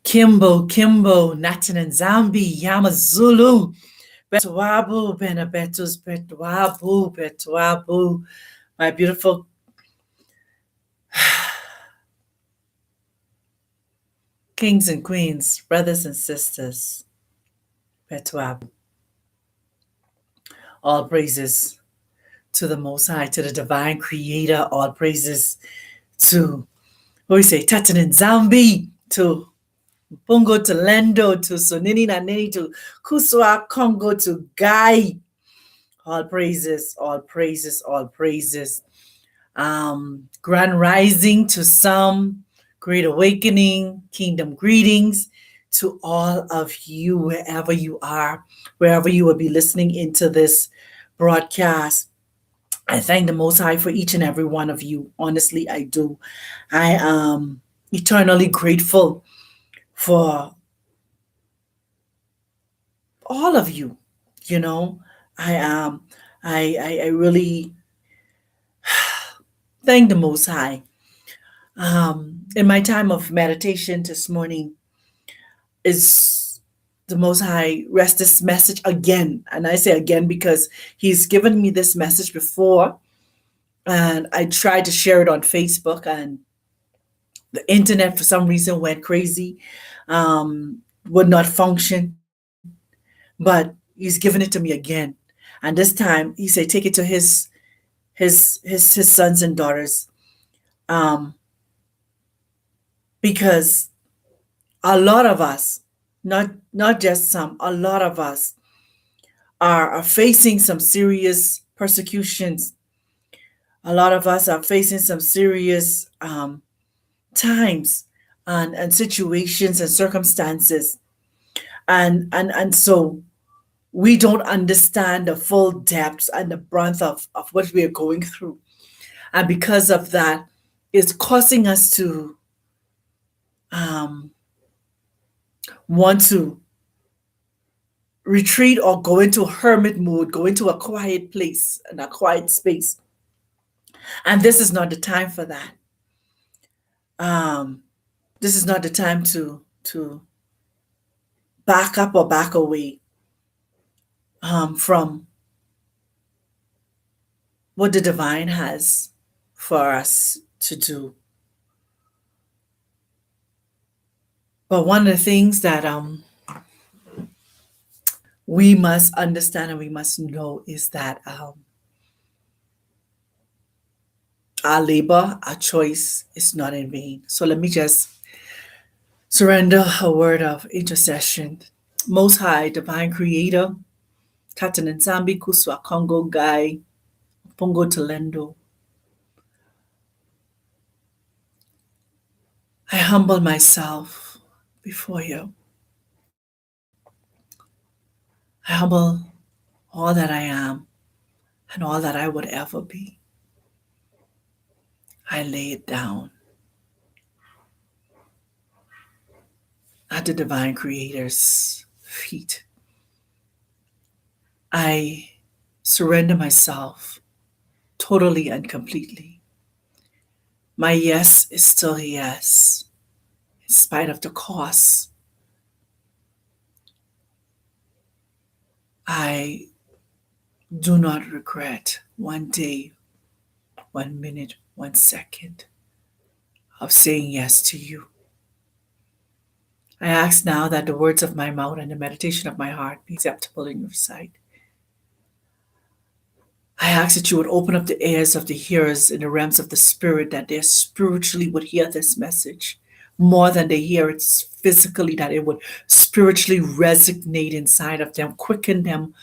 Kimbo, Natin and Zambi, Yamazulu, Betwabu, Benabetus, Betwabu, my beautiful kings and queens, brothers and sisters, Betwabu. All praises to the Most High, to the Divine Creator. All praises to, what do we say, Tatin and Zambi, to Bungo to Lendo, to Sonini Nanini, to Kuswa Congo, to Guy. All praises, all praises, all praises. Grand rising to some, great awakening, kingdom greetings to all of you, wherever you are, wherever you will be listening into this broadcast. I thank the Most High for each and every one of you. Honestly, I do. I am eternally grateful for all of you. You know, I am. I really thank the Most High. In my time of meditation this morning, is the Most High rest this message again, and I say again because He's given me this message before, and I tried to share it on Facebook, and the internet for some reason went crazy, would not function. But He's given it to me again, and this time He said, take it to His sons and daughters, um, because a lot of us, not just some, a lot of us are facing some serious persecutions. A lot of us are facing some serious times and situations and circumstances, and so we don't understand the full depths and the breadth of what we are going through, and because of that, it's causing us to want to retreat or go into hermit mode, go into a quiet place and a quiet space. And this is not the time for that. This is not the time to back up or back away from what the divine has for us to do. But one of the things that we must understand and we must know is that our labor, our choice is not in vain. So let me just surrender a word of intercession. Most High, Divine Creator, Katan Nzambi Kuswa Congo Gai, Pongo Talendo. I humble myself before you. I humble all that I am and all that I would ever be. I lay it down at the Divine Creator's feet. I surrender myself totally and completely. My yes is still a yes, in spite of the cost. I do not regret one day, 1 minute, 1 second of saying yes to you. I ask now that the words of my mouth and the meditation of my heart be acceptable in your sight. I ask that you would open up the ears of the hearers in the realms of the spirit, that they spiritually would hear this message more than they hear it physically, that it would spiritually resonate inside of them, quicken them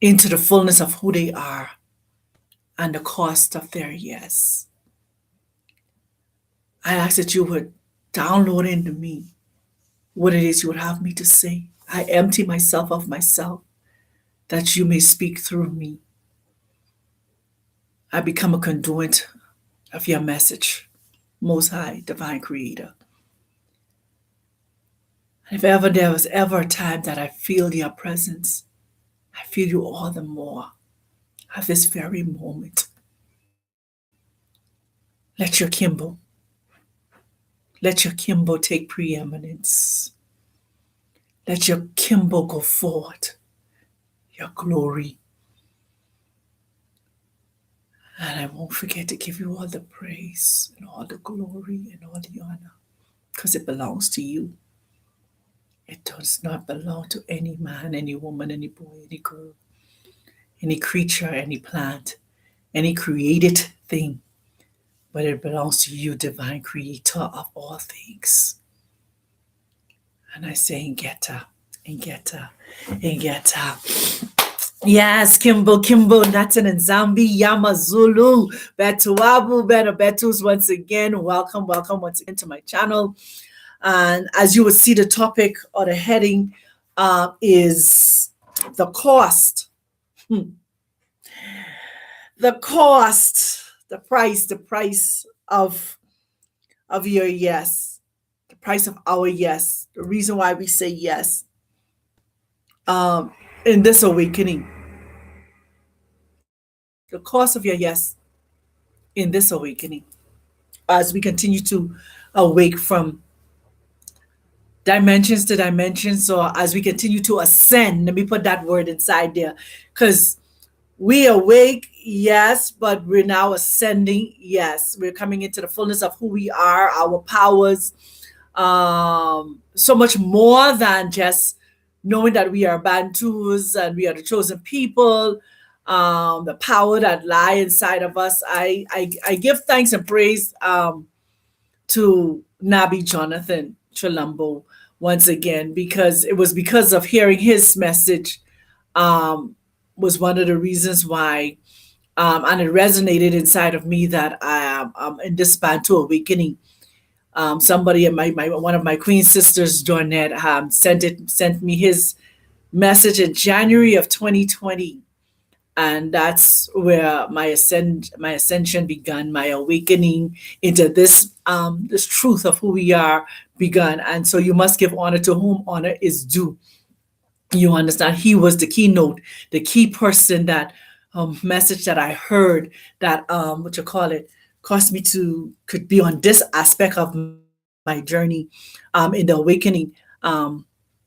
into the fullness of who they are and the cost of their yes. I ask that you would download into me what it is you would have me to say. I empty myself of myself that you may speak through me. I become a conduit of your message, Most High, Divine Creator. If ever there was ever a time that I feel your presence, I feel you all the more at this very moment. Let your Kimbo, Let your Kimbo take preeminence. Let your Kimbo go forward, your glory. And I won't forget to give you all the praise and all the glory and all the honor because it belongs to you. It does not belong to any man, any woman, any boy, any girl, any creature, any plant, any created thing, but it belongs to you, divine creator of all things. And I say, Ingeta, Ingeta, Ingeta. Yes, Kimbo, Nathan and Zambi, Yamazulu, Betuabu, Betus once again. Welcome once again to my channel. And as you will see, the topic or the heading is the cost. The cost, the price of your yes, the price of our yes, the reason why we say yes in this awakening. The cost of your yes in this awakening as we continue to awake from dimensions to dimensions, or as we continue to ascend. Let me put that word inside there, because we awake, yes, but we're now ascending, yes. We're coming into the fullness of who we are, our powers, so much more than just knowing that we are Bantus and we are the chosen people, the power that lie inside of us. I give thanks and praise to Nabi Jonathan Chilumbo once again, because it was because of hearing his message was one of the reasons why and it resonated inside of me that I am in this Bantu awakening. Somebody in my one of my queen sisters, Dornette, sent me his message in January of 2020, and that's where my ascension began, my awakening into this truth of who we are begun. And so you must give honor to whom honor is due. You understand? He was the keynote, the key person, that message that I heard that what you call it caused me to could be on this aspect of my journey in the awakening. And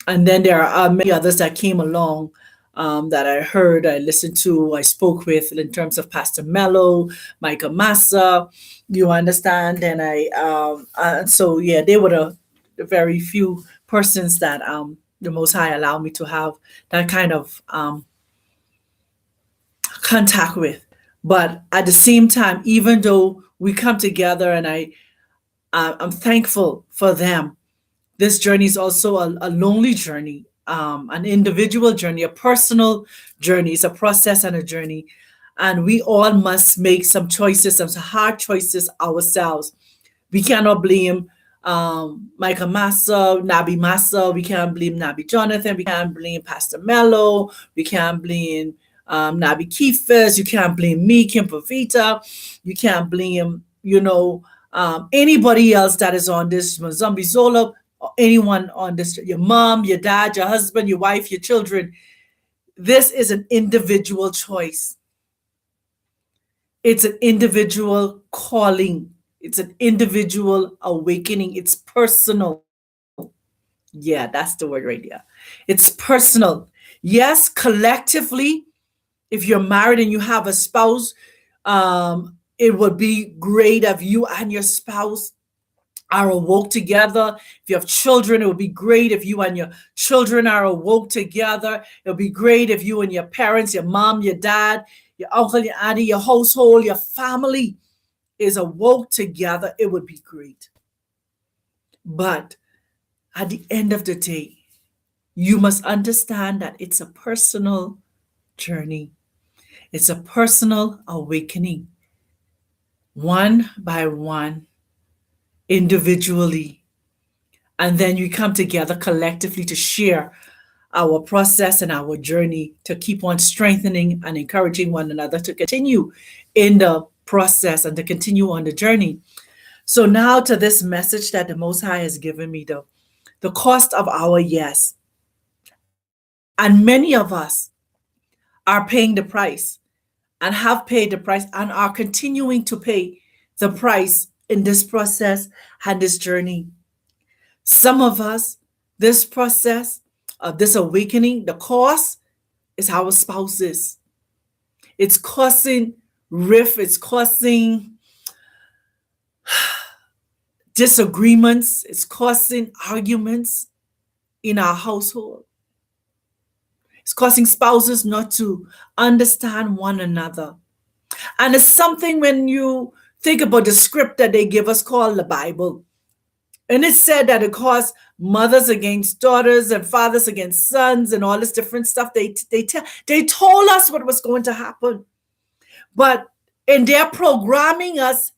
then there are many others that came along that I heard, I listened to, I spoke with, in terms of Pastor Mello, Micah Massa. You understand? And so yeah, they were the very few persons that the Most High allowed me to have that kind of contact with. But at the same time, even though we come together, and I'm thankful for them, this journey is also a lonely journey, an individual journey, a personal journey. It's a process and a journey. And we all must make some choices, some hard choices ourselves. We cannot blame Michael Massa, Nabi Massa. We can't blame Nabi Jonathan. We can't blame Pastor Mello. We can't blame Nabi Keefers. You can't blame me, Kim Pavita. You can't blame, anybody else that is on this, Zombie Zola, or anyone on this, your mom, your dad, your husband, your wife, your children. This is an individual choice. It's an individual calling. It's an individual awakening. It's personal. Yeah, that's the word right there. It's personal. Yes, collectively, if you're married and you have a spouse, it would be great if you and your spouse are awoke together. If you have children, it would be great if you and your children are awoke together. It would be great if you and your parents, your mom, your dad, your uncle, your auntie, your household, your family is awoke together. It would be great. But at the end of the day, you must understand that it's a personal journey. It's a personal awakening, one by one, individually. And then you come together collectively to share our process and our journey, to keep on strengthening and encouraging one another to continue in the process and to continue on the journey. So now to this message that the Most High has given me, the cost of our yes. And many of us are paying the price and have paid the price and are continuing to pay the price in this process and this journey. Some of us, this process of this awakening, the cause is our spouses. It's causing rift, it's causing disagreements, it's causing arguments in our household. It's causing spouses not to understand one another. And it's something when you think about the script that they give us called the Bible. And it said that it caused mothers against daughters and fathers against sons and all this different stuff. They told us what was going to happen. But in their programming us,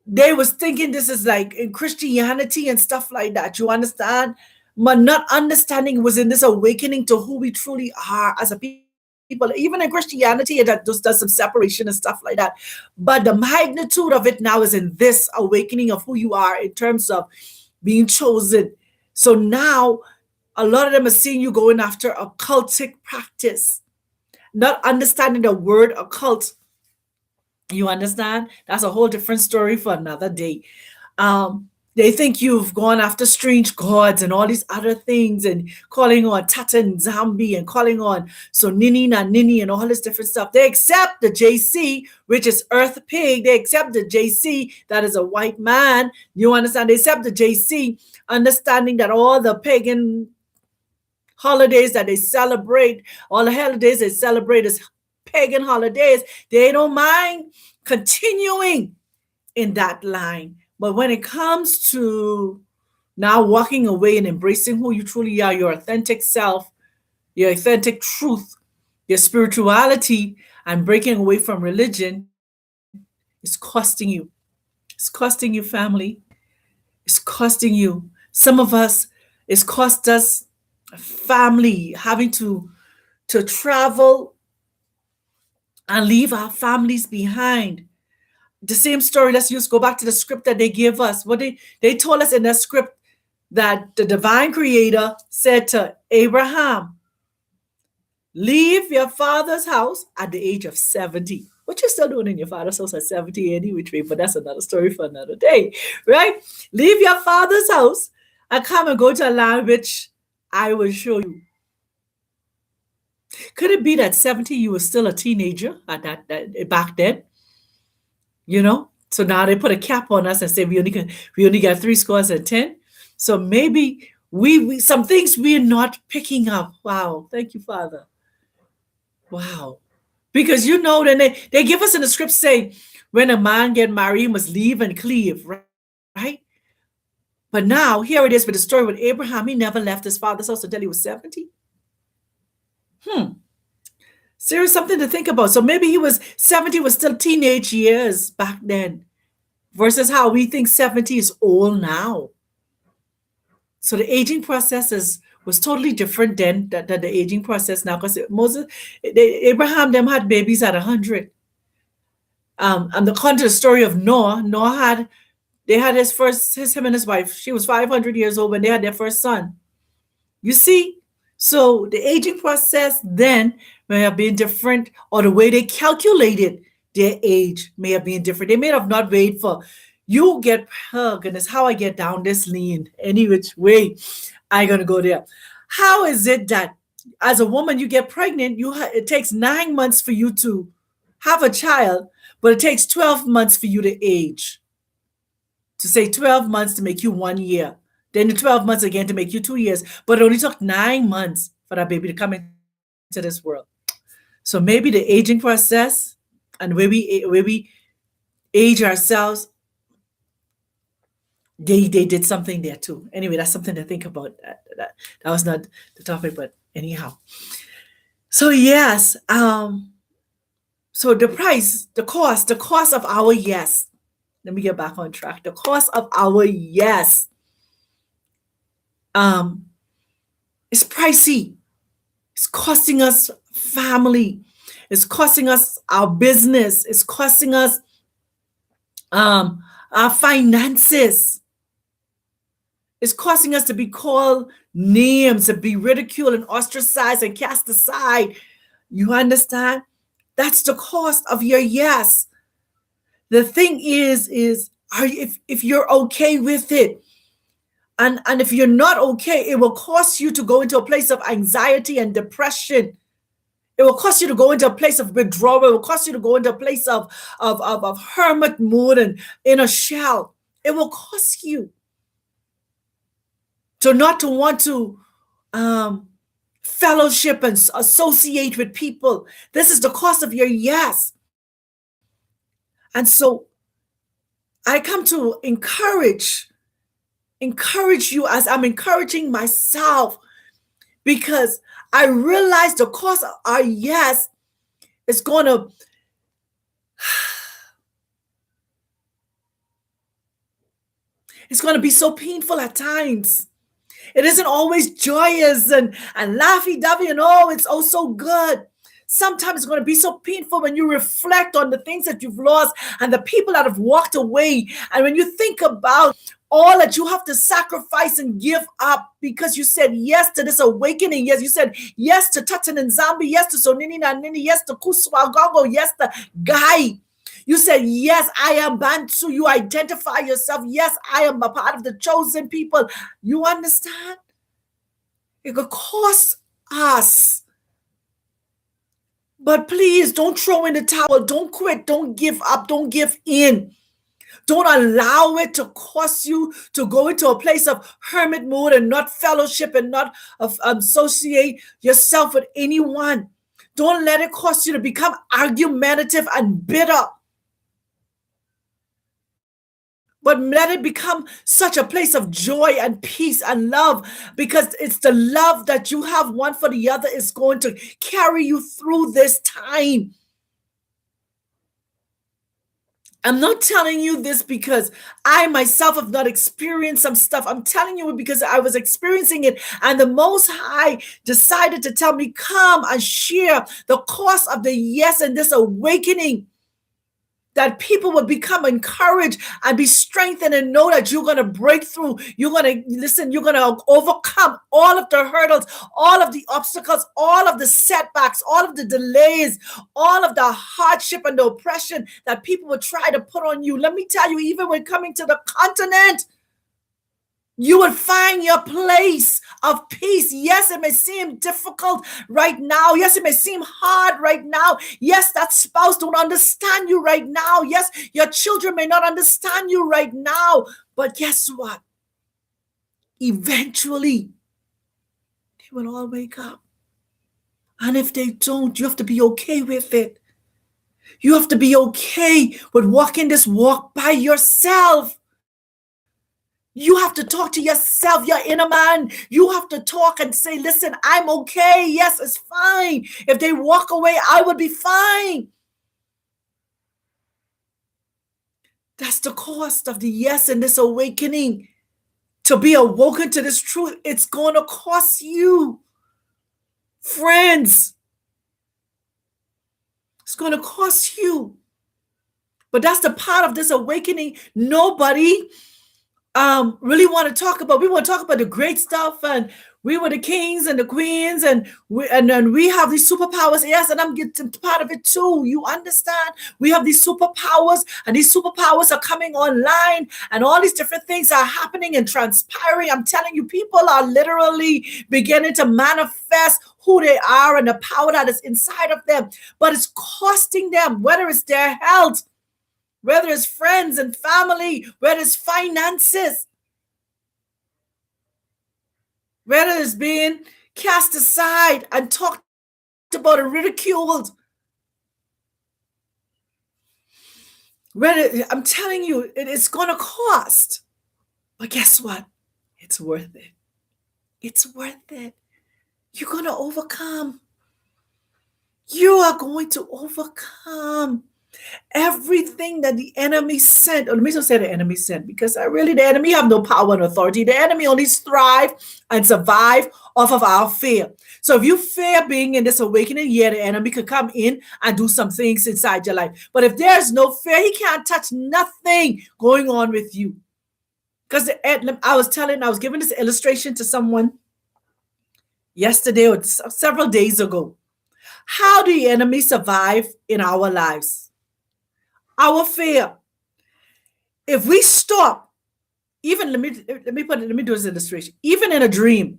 they was thinking this is like in Christianity and stuff like that. You understand? But not understanding was in this awakening to who we truly are as a people. Even in Christianity, that just does some separation and stuff like that. But the magnitude of it now is in this awakening of who you are in terms of being chosen. So now a lot of them are seeing you going after occultic practice, not understanding the word occult. You understand? That's a whole different story for another day. They think you've gone after strange gods and all these other things and calling on Tata and Zambi and calling on so Nini na Nini and all this different stuff. They accept the JC, which is Earth Pig. They accept the JC, that is a white man. You understand? They accept the JC, understanding that all the pagan holidays that they celebrate, all the holidays they celebrate as pagan holidays, they don't mind continuing in that line. But when it comes to now walking away and embracing who you truly are, your authentic self, your authentic truth, your spirituality, and breaking away from religion, it's costing you. It's costing you, family. It's costing you. Some of us, it's cost us family, having to travel and leave our families behind. The same story, let's go back to the script that they gave us. What they told us in that script that the divine creator said to Abraham, leave your father's house at the age of 70. What you still doing in your father's house at 70 any which way, but that's another story for another day, right? Leave your father's house and come and go to a land which I will show you. Could it be that 70 you were still a teenager at that back then? You know, so now they put a cap on us and say we only got 10. So maybe we some things we're not picking up. Wow, thank you, Father. Wow, because you know, then they give us in the script say when a man get married, he must leave and cleave, right? But now here it is with the story with Abraham. He never left his father's house until he was 70. Serious something to think about. So maybe he was 70 was still teenage years back then versus how we think 70 is old now. So the aging process was totally different then than the aging process now, because Abraham them had babies at 100. And according to the story of Noah had him and his wife. She was 500 years old when they had their first son. You see? So the aging process then may have been different, or the way they calculated their age may have been different. They may have not waited for you get, oh goodness, how I get down this lean, any which way I gonna go there. How is it that as a woman you get pregnant, it takes 9 months for you to have a child, but it takes 12 months for you to age? To say 12 months to make you 1 year. Then the 12 months again to make you 2 years. But it only took 9 months for that baby to come into this world. So maybe the aging process and where we age ourselves, they did something there too. Anyway, that's something to think about. That was not the topic, but anyhow. So yes, so the price, the cost of our yes. Let me get back on track. The cost of our yes is pricey. It's costing us family. It's costing us our business. It's costing us our finances. It's costing us to be called names, to be ridiculed and ostracized and cast aside. You understand? That's the cost of your yes. The thing is if you're okay with it. And if you're not okay, it will cause you to go into a place of anxiety and depression. It will cause you to go into a place of withdrawal. It will cause you to go into a place of hermit mode and in a shell. It will cause you to not to want to fellowship and associate with people. This is the cost of your yes. And so I come to encourage you as I'm encouraging myself, because I realize the cost of our yes is going to be so painful at times. It isn't always joyous and laffy-daffy and it's oh so good. Sometimes it's going to be so painful when you reflect on the things that you've lost and the people that have walked away. And when you think about all that you have to sacrifice and give up because you said yes to this awakening. Yes, you said yes to Tatan and Zambi. Yes to Sonini Nini. Yes to Kuswa Gongo. Yes to Guy. You said, yes, I am Bantu. You identify yourself. Yes, I am a part of the chosen people. You understand? It could cost us. But please don't throw in the towel. Don't quit. Don't give up. Don't give in. Don't allow it to cause you to go into a place of hermit mode and not fellowship and not associate yourself with anyone. Don't let it cause you to become argumentative and bitter. But let it become such a place of joy and peace and love, because it's the love that you have one for the other is going to carry you through this time. I'm not telling you this because I myself have not experienced some stuff. I'm telling you because I was experiencing it, and the Most High decided to tell me, come and share the cost of the yes and this awakening, that people will become encouraged and be strengthened and know that you're going to break through. You're going to overcome all of the hurdles, all of the obstacles, all of the setbacks, all of the delays, all of the hardship and the oppression that people will try to put on you. Let me tell you, even when coming to the continent, you will find your place of peace. Yes, it may seem difficult right now. Yes, it may seem hard right now. Yes, that spouse don't understand you right now. Yes, your children may not understand you right now. But guess what? Eventually, they will all wake up. And if they don't, you have to be okay with it. You have to be okay with walking this walk by yourself. You have to talk to yourself, your inner man. You have to talk and say, listen, I'm okay. Yes, it's fine. If they walk away, I will be fine. That's the cost of the yes and this awakening. To be awoken to this truth, it's going to cost you. Friends, it's going to cost you. But that's the part of this awakening nobody really want to talk about. We want to talk about the great stuff, and we were the kings and the queens, and then we have these superpowers. Yes, and I'm getting part of it too. You understand? We have these superpowers, and these superpowers are coming online, and all these different things are happening and transpiring. I'm telling you, people are literally beginning to manifest who they are and the power that is inside of them. But it's costing them, whether it's their health, whether it's friends and family, whether it's finances, whether it's being cast aside and talked about and ridiculed. I'm telling you, it's going to cost. But guess what? It's worth it. It's worth it. You're going to overcome. You are going to overcome everything that the enemy sent. Or let me just say the enemy sent, because the enemy have no power and authority. The enemy only thrive and survive off of our fear. So if you fear being in this awakening, the enemy could come in and do some things inside your life. But if there's no fear, he can't touch nothing going on with you. Because I was giving this illustration to someone yesterday or several days ago. How do the enemy survive in our lives? Our fear. if we stop, even let me do this illustration. Even in a dream,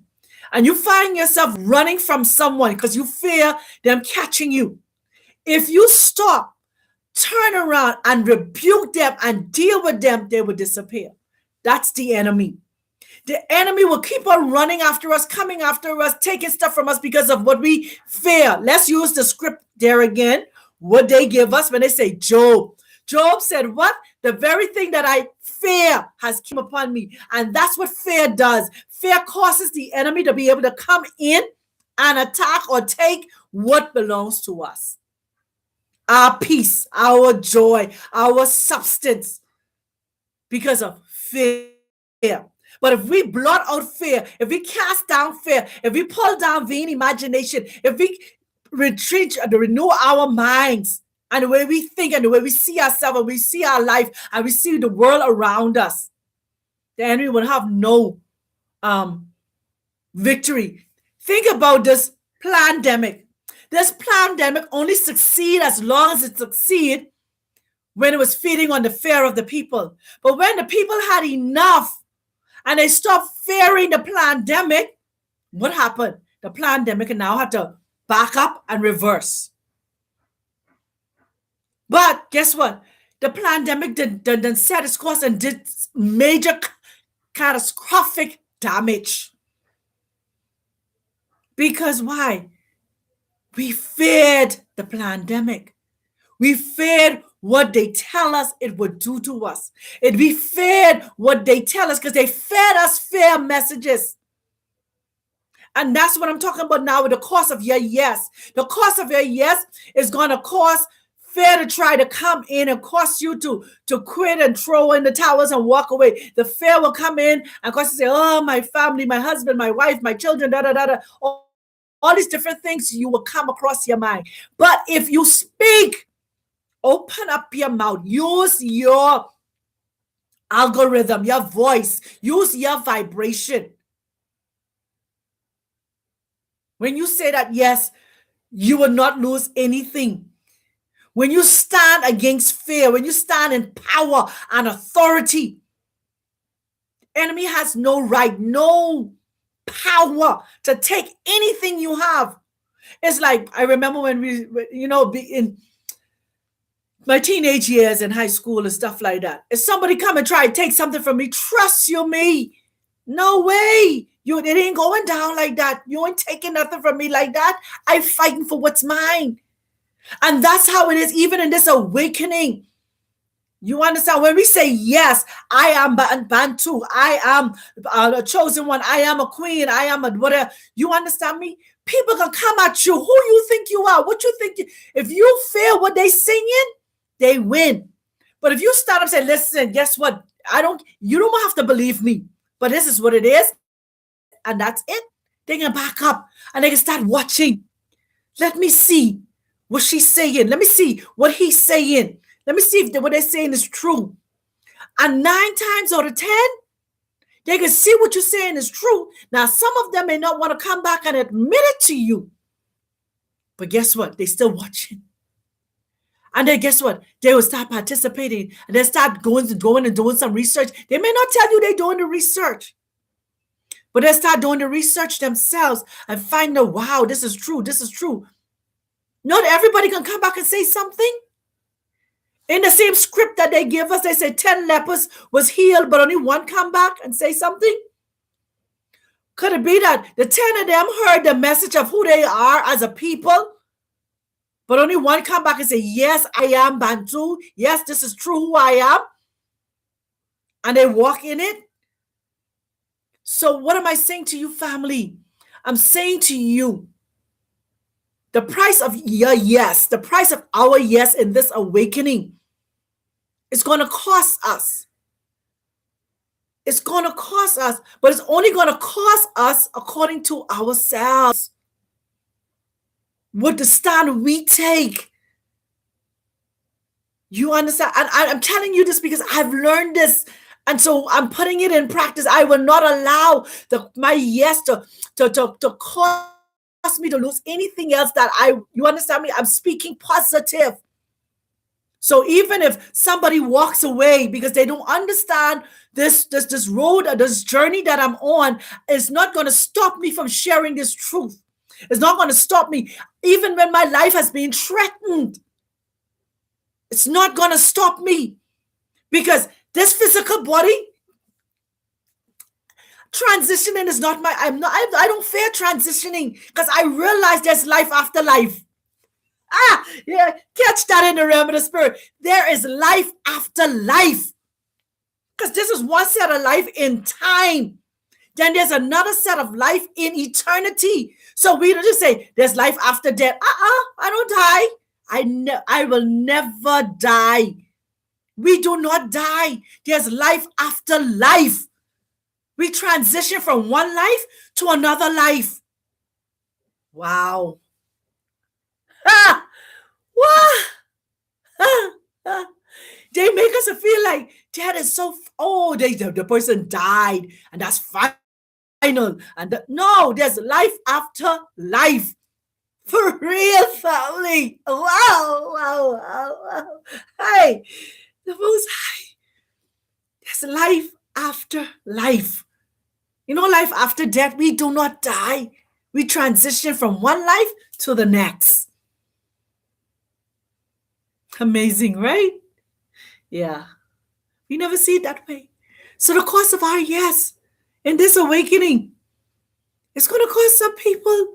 and you find yourself running from someone because you fear them catching you. If you stop, turn around and rebuke them and deal with them, they will disappear. That's the enemy. The enemy will keep on running after us, coming after us, taking stuff from us because of what we fear. Let's use the script there again. What they give us when they say Job. Job said, what? The very thing that I fear has come upon me. And that's what fear does. Fear causes the enemy to be able to come in and attack or take what belongs to us. Our peace, our joy, our substance, because of fear. But if we blot out fear, if we cast down fear, if we pull down vain imagination, if we retreat and renew our minds and the way we think and the way we see ourselves and we see our life and we see the world around us, the enemy will have no victory. Think about this pandemic. This pandemic only succeed as long as it succeed when it was feeding on the fear of the people. But when the people had enough and they stopped fearing the pandemic, what happened? The pandemic now had to back up and reverse. But guess what? The pandemic didn't set its course and did major catastrophic damage. Because why? We feared the pandemic. We feared what they tell us it would do to us. We feared what they tell us because they fed us fear messages. And that's what I'm talking about now with the cost of your yes. The cost of your yes is going to cause fear to try to come in and cause you to quit and throw in the towels and walk away. The fear will come in and cause you to say, oh, my family, my husband, my wife, my children, da-da-da-da. All these different things you will come across your mind. But if you speak, open up your mouth, use your algorithm, your voice, use your vibration. When you say that, yes, you will not lose anything. When you stand against fear, when you stand in power and authority, enemy has no right, no power to take anything you have. It's like, I remember when we, in my teenage years in high school and stuff like that. If somebody come and try to take something from me, trust you me. No way. It ain't going down like that. You ain't taking nothing from me like that. I'm fighting for what's mine. And that's how it is even in this awakening. You understand? When we say, yes, I am Bantu, I am a chosen one, I am a queen, I am a whatever. You understand me? People can come at you. Who you think you are? What you think? If you feel what they singing, they win. But if you start up and say, listen, guess what? You don't have to believe me, but this is what it is. And that's it. They can back up and they can start watching. Let me see what she's saying. Let me see what he's saying. Let me see if what they're saying is true. And 9 times out of 10, they can see what you're saying is true. Now, some of them may not want to come back and admit it to you. But guess what? They're still watching. And then guess what? They will start participating and they start going and doing some research. They may not tell you they're doing the research, but they start doing the research themselves and find out, wow, this is true. This is true. Not everybody can come back and say something. In the same script that they give us, they say 10 lepers was healed, but only one come back and say something. Could it be that the 10 of them heard the message of who they are as a people, but only one come back and say, yes, I am Bantu. Yes, this is true who I am. And they walk in it. So what am I saying to you, family? I'm saying to you, the price of your yes, the price of our yes in this awakening is going to cost us. It's going to cost us, but it's only going to cost us according to ourselves. What the stand we take. You understand? And I'm telling you this because I've learned this. And so I'm putting it in practice. I will not allow my yes to cause me to lose anything else you understand me? I'm speaking positive. So even if somebody walks away because they don't understand this road or this journey that I'm on, it's not going to stop me from sharing this truth. It's not going to stop me even when my life has been threatened. It's not going to stop me because this physical body transitioning is not my I don't fear transitioning because I realize there's life after life. Yeah, catch that in the realm of the spirit. There is life after life. Because this is one set of life in time. Then there's another set of life in eternity. So we don't just say there's life after death. I don't die. I will never die. We do not die. There's life after life. We transition from one life to another life. Wow. Ah, wow. They make us feel like that is so. The person died, and that's final. And no, there's life after life. For real, family. Wow, wow, wow, wow. Hey, the Most High. There's life after life. You know, life after death. We do not die. We transition from one life to the next. Amazing, right? Yeah. We never see it that way. So the cost of our yes in this awakening, it's going to cause some people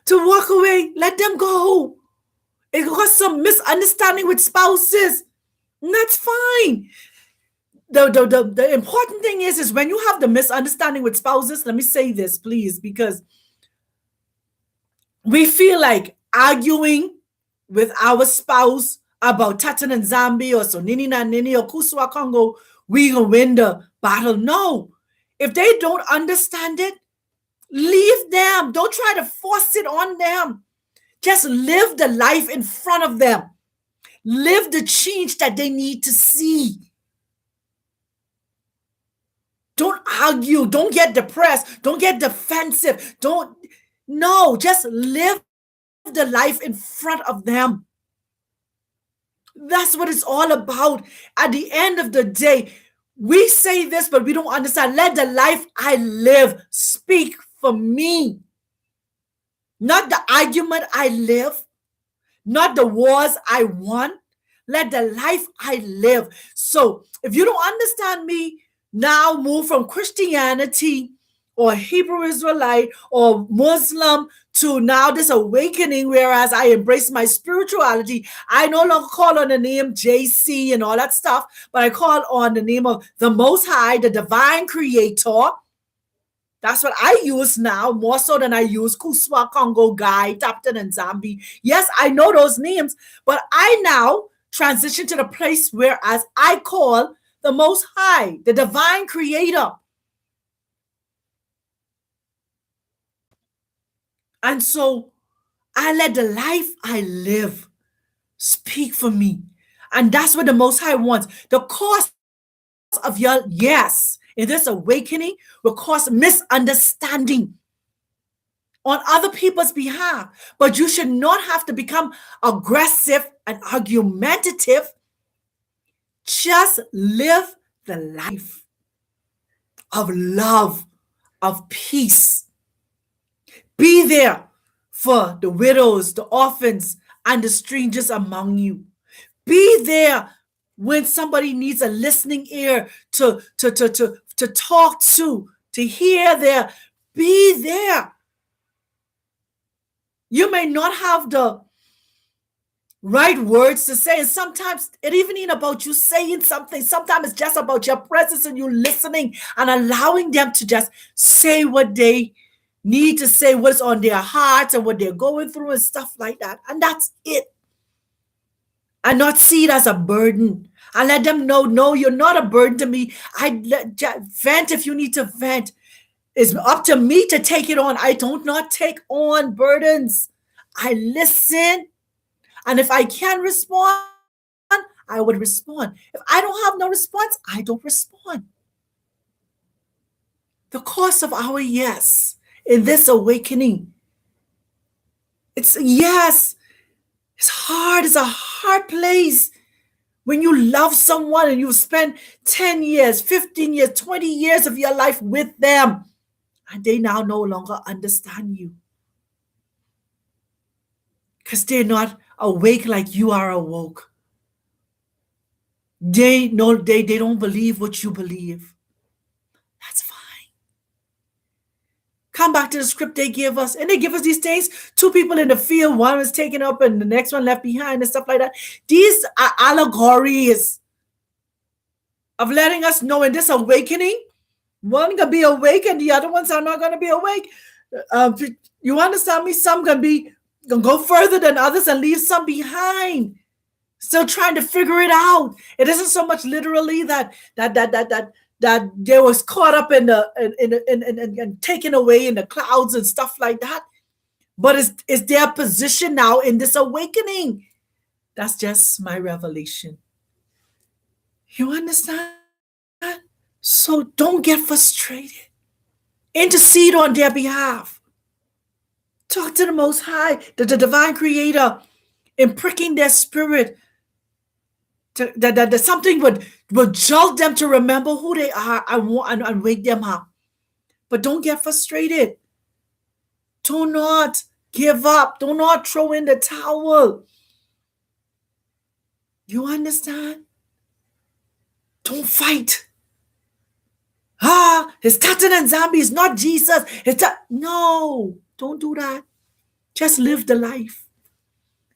to walk away. Let them go. It cause some misunderstanding with spouses. And that's fine. The important thing is when you have the misunderstanding with spouses, let me say this, please, because we feel like arguing with our spouse about Tatan and Zambi or Sonini na Nini or Kuswa Congo, we gonna win the battle. No. If they don't understand it, leave them. Don't try to force it on them. Just live the life in front of them. Live the change that they need to see. Don't argue. Don't get depressed. Don't get defensive. Just live the life in front of them. That's what it's all about. At the end of the day, we say this, but we don't understand. Let the life I live speak for me. Not the argument I live, not the wars I won. Let the life I live. So if you don't understand me, now move from Christianity or Hebrew Israelite or Muslim to now this awakening, whereas I embrace my spirituality. I no longer call on the name JC and all that stuff, but I call on the name of the Most High, the divine creator. That's what I use now, more so than I use Kuswa, Congo, Guy, Tapton, and Zambi. Yes, I know those names, but I now transition to the place where as I call the Most High, the divine creator. And so I let the life I live speak for me. And that's what the Most High wants. The cost of your yes in this awakening will cause misunderstanding on other people's behalf. But you should not have to become aggressive and argumentative. Just live the life of love, of peace. Be there for the widows, the orphans, and the strangers among you. Be there when somebody needs a listening ear to talk to hear their. Be there. You may not have the right words to say, and sometimes it even ain't about you saying something. Sometimes it's just about your presence and you listening and allowing them to just say what they need to say, what's on their hearts and what they're going through and stuff like that. And that's it. And not see it as a burden. I let them know, no, you're not a burden to me. Vent if you need to vent. It's up to me to take it on. I don't not take on burdens. I listen. And if I can respond, I would respond. If I don't have no response, I don't respond. The cost of our yes in this awakening. It's yes. It's hard. It's a hard place when you love someone and you spend 10 years, 15 years, 20 years of your life with them, and they now no longer understand you because they're not awake like you are awoke. They know they don't believe what you believe. That's fine. Come back to the script they give us, and they give us these things. Two people in the field, one was taken up and the next one left behind, and stuff like that. These are allegories of letting us know in this awakening, one gonna be awake and the other ones are not gonna be awake. You understand me? Some gonna go further than others and leave some behind. Still trying to figure it out. It isn't so much literally that they was caught up in the and taken away in the clouds and stuff like that. But it's their position now in this awakening. That's just my revelation. You understand? So don't get frustrated. Intercede on their behalf. Talk to the Most High, the divine creator, in pricking their spirit. That something would jolt them to remember who they are and wake them up. But don't get frustrated. Do not give up. Do not throw in the towel. You understand? Don't fight. It's Tatan and zombies, not Jesus. No, don't do that. Just live the life.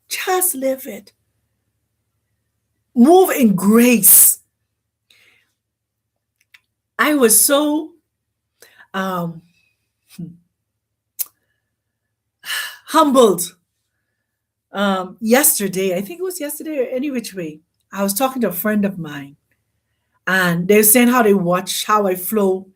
Just live it. Move in grace. I was so humbled yesterday. I think it was yesterday or any which way. I was talking to a friend of mine, and they were saying how they watch how I flow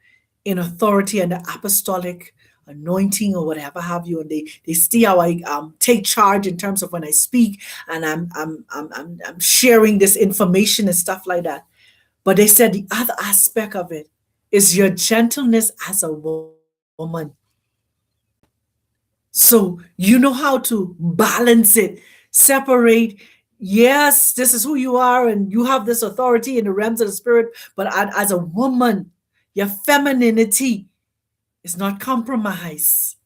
in authority and the apostolic anointing or whatever have you, and they see how I take charge in terms of when I speak, and I'm sharing this information and stuff like that. But they said the other aspect of it is your gentleness as a woman. So you know how to balance it, separate. Yes, this is who you are, and you have this authority in the realms of the spirit. But as a woman, your femininity is not compromised.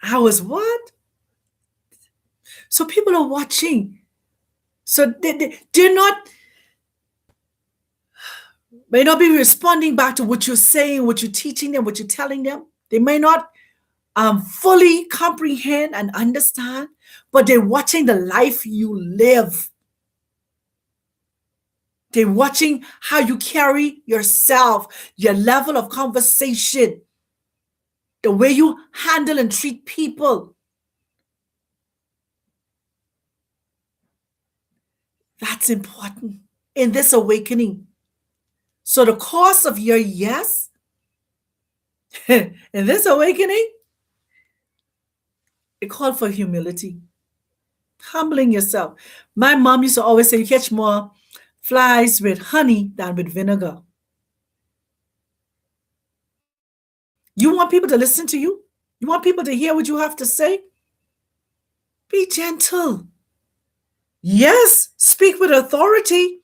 I was what? So people are watching. So they're not, may not be responding back to what you're saying, what you're teaching them, what you're telling them. They may not fully comprehend and understand, but they're watching the life you live. They're watching how you carry yourself, your level of conversation, the way you handle and treat people. That's important in this awakening. So the cost of your yes in this awakening, it called for humility, humbling yourself. My mom used to always say, you catch more flies with honey than with vinegar. You want people to listen to you? You want people to hear what you have to say? Be gentle. Yes, speak with authority.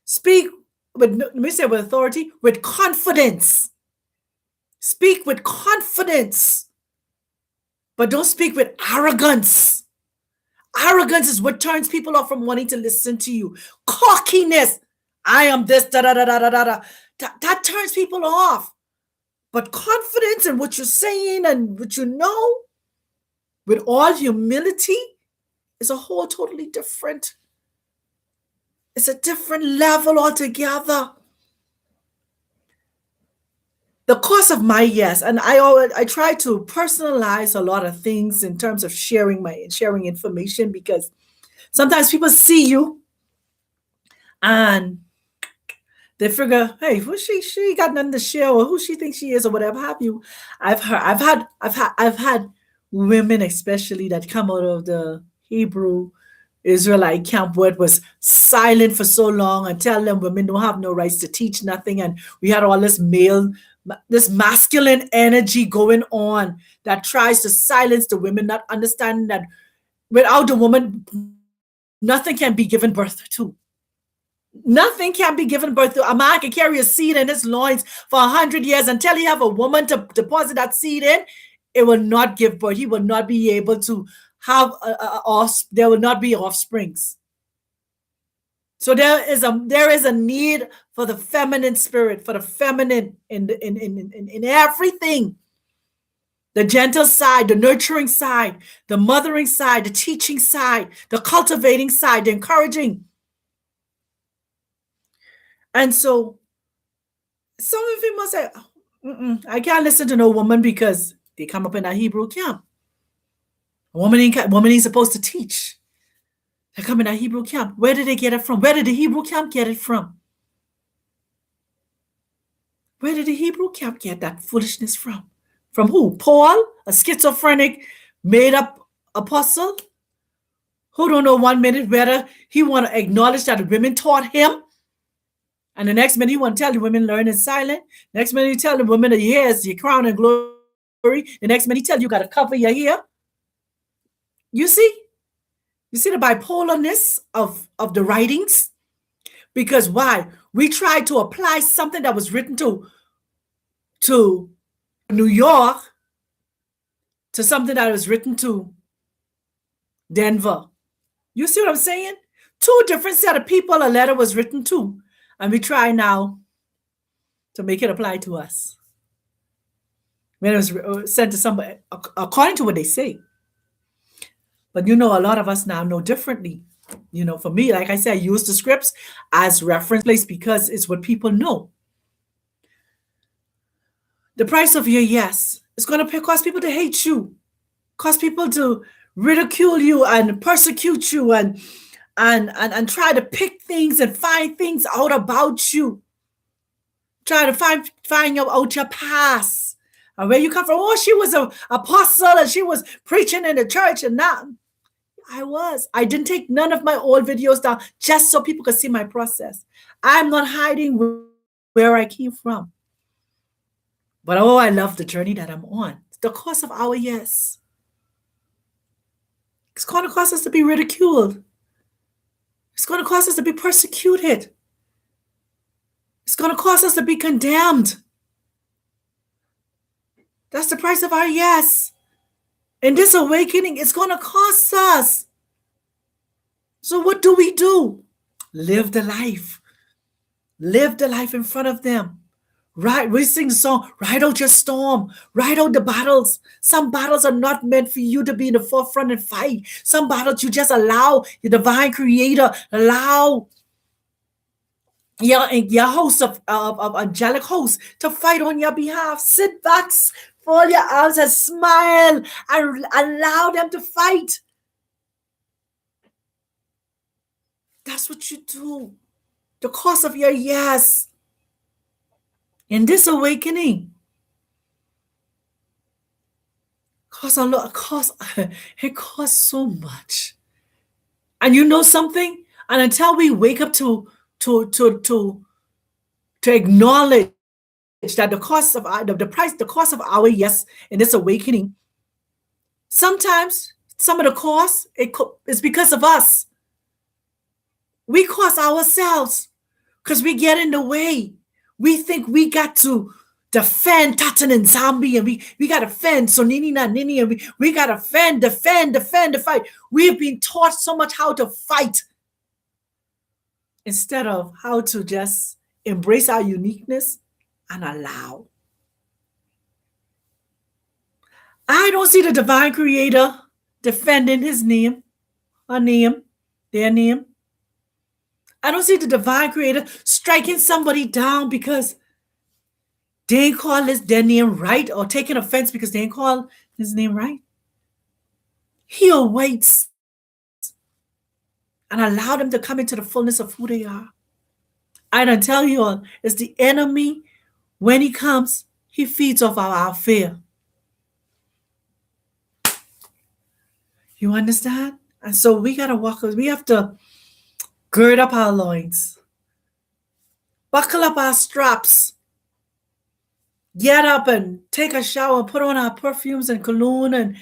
Speak with, let me say with authority, with confidence. Speak with confidence. But don't speak with arrogance. Arrogance is what turns people off from wanting to listen to you. Cockiness. I am this, da da da da da da. That turns people off. But confidence in what you're saying and what you know, with all humility, is a whole totally different. It's a different level altogether. The cost of my yes, and I try to personalize a lot of things in terms of sharing information, because sometimes people see you and they figure, hey, who she got nothing to share, or who she thinks she is, or whatever have you. I've had women especially that come out of the Hebrew Israelite camp where it was silent for so long and tell them women don't have no rights to teach nothing, and we had all this male this masculine energy going on that tries to silence the women, not understanding that without the woman, nothing can be given birth to. Nothing can be given birth to. A man can carry a seed in his loins for 100 years until he have a woman to deposit that seed in. It will not give birth. He will not be able to have there will not be offsprings. So there is a need for the feminine spirit, for the feminine in everything. The gentle side, the nurturing side, the mothering side, the teaching side, the cultivating side, the encouraging. And so some of you must say, I can't listen to no woman because they come up in a Hebrew camp. A woman ain't supposed to teach. They come in a Hebrew camp. Where did they get it from? Where did the Hebrew camp get it from? Where did the Hebrew camp get that foolishness from? From who? Paul, a schizophrenic, made-up apostle who don't know 1 minute whether he want to acknowledge that the women taught him, and the next minute he want to tell the women learn in silent. Next minute he tell the women that your hair is your crown and glory. The next minute he tell you got to cover your hair. You see the bipolarness of the writings? Because why? We tried to apply something that was written to New York to something that was written to Denver. You see what I'm saying? Two different set of people a letter was written to, and we try now to make it apply to us. When it was sent to somebody, according to what they say. But a lot of us now know differently. For me, like I said, I use the scripts as reference place because it's what people know. The price of your yes is going to cause people to hate you, cause people to ridicule you and persecute you and try to pick things and find things out about you. Try to find out your past and where you come from. Oh, she was an apostle and she was preaching in the church, and now I didn't take none of my old videos down just so people could see my process. I'm not hiding where I came from. But I love the journey that I'm on. It's the cost of our yes. It's going to cause us to be ridiculed. It's going to cause us to be persecuted. It's going to cause us to be condemned. That's the price of our yes. In this awakening, it's going to cost us. So what do? Live the life. Live the life in front of them. Right, we sing the song, ride out your storm, ride out the battles. Some battles are not meant for you to be in the forefront and fight. Some battles you just allow your divine creator, allow your host of angelic hosts to fight on your behalf. Sit back, fold your arms and smile and allow them to fight. That's what you do. The cost of your yes. In this awakening, it costs so much. And you know something? And until we wake up to acknowledge that the cost of the cost of our yes in this awakening, sometimes some of the cost is because of us. We cost ourselves because we get in the way. We think we got to defend Tatan and Zombie, and we got to defend Sonini and Nini, and we got to defend, fight. We've been taught so much how to fight instead of how to just embrace our uniqueness and allow. I don't see the divine creator defending his name, her name, their name. I don't see the divine creator striking somebody down because they ain't call their name right, or taking offense because they ain't call his name right. He awaits and allow them to come into the fullness of who they are. I don't tell you all, it's the enemy. When he comes, he feeds off our fear. You understand? And so we got to we have to gird up our loins, buckle up our straps, get up and take a shower, put on our perfumes and cologne and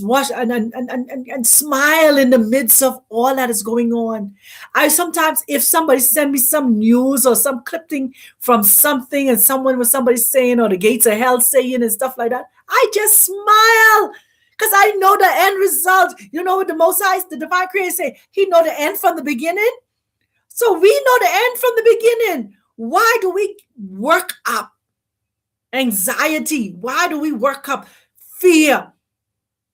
wash and smile in the midst of all that is going on. I sometimes, if somebody send me some news or some clipping from something and somebody saying, or the gates of hell saying and stuff like that, I just smile because I know the end result. You know what the Most High, the divine creator say? He know the end from the beginning. So we know the end from the beginning. Why do we work up anxiety? Why do we work up fear?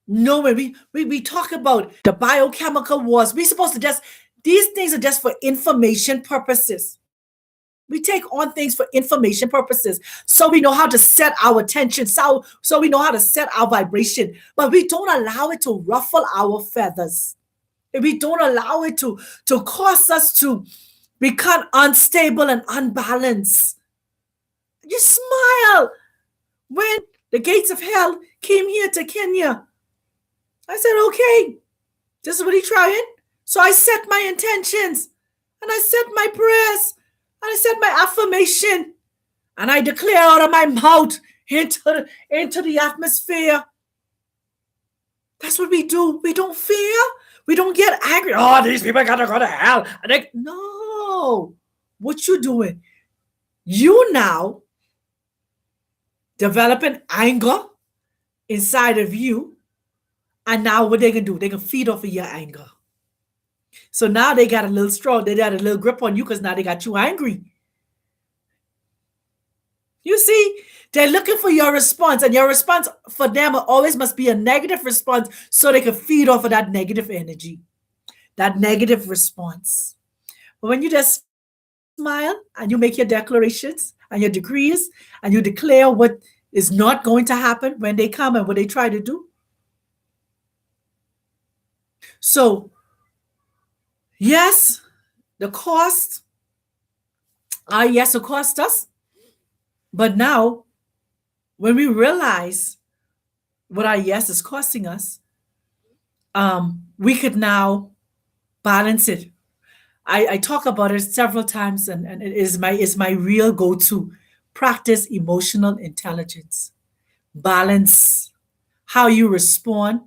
No, when we talk about the biochemical wars, we supposed to just, these things are just for information purposes. We take on things for information purposes, so we know how to set our attention, so we know how to set our vibration, but we don't allow it to ruffle our feathers. If we don't allow it to cause us to become unstable and unbalanced. You smile. When the gates of hell came here to Kenya, I said, okay, this is what he's trying. So I set my intentions, and I set my prayers, and I set my affirmation, and I declare out of my mouth into the atmosphere. That's what we do. We don't fear. We don't get angry. Oh, these people gotta go to hell. No. What you doing? You now developing anger inside of you. And now what they can do? They can feed off of your anger. So now they got a little strong. They got a little grip on you because now they got you angry. You see, they're looking for your response, and your response for them always must be a negative response so they can feed off of that negative energy, that negative response. But when you just smile and you make your declarations and your decrees and you declare what is not going to happen when they come and what they try to do. So, yes, the cost, yes, it cost us. But now, when we realize what our yes is costing us, we could now balance it. I talk about it several times, and it is my real go-to. Practice emotional intelligence. Balance how you respond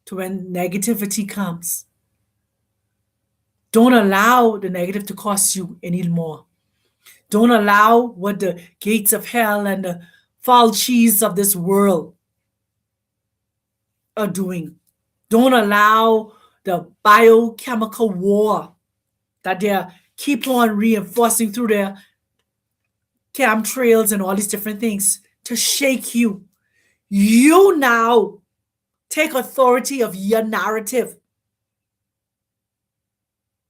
to when negativity comes. Don't allow the negative to cost you anymore. Don't allow what the gates of hell and the foul cheese of this world are doing. Don't allow the biochemical war that they keep on reinforcing through their chemtrails and all these different things to shake you. You now take authority of your narrative,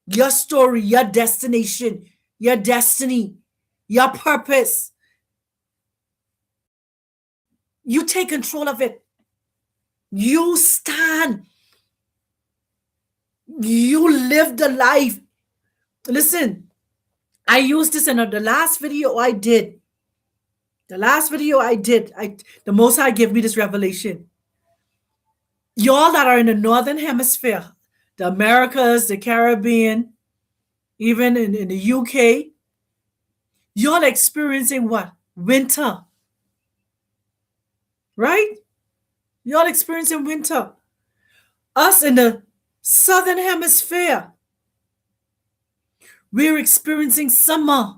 your story, your destination, your destiny, your purpose. You take control of it. You stand. You live the life. Listen, I used this in the last video I did. The Most High gave me this revelation. Y'all that are in the Northern Hemisphere, the Americas, the Caribbean, even in the UK, y'all experiencing what? Winter. Right? Y'all experiencing winter. Us in the Southern Hemisphere, we're experiencing summer.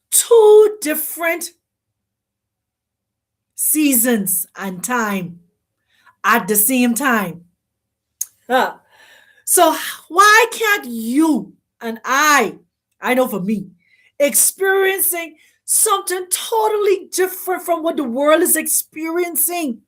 Two different seasons and time at the same time. So why can't you and I know for me, experiencing something totally different from what the world is experiencing?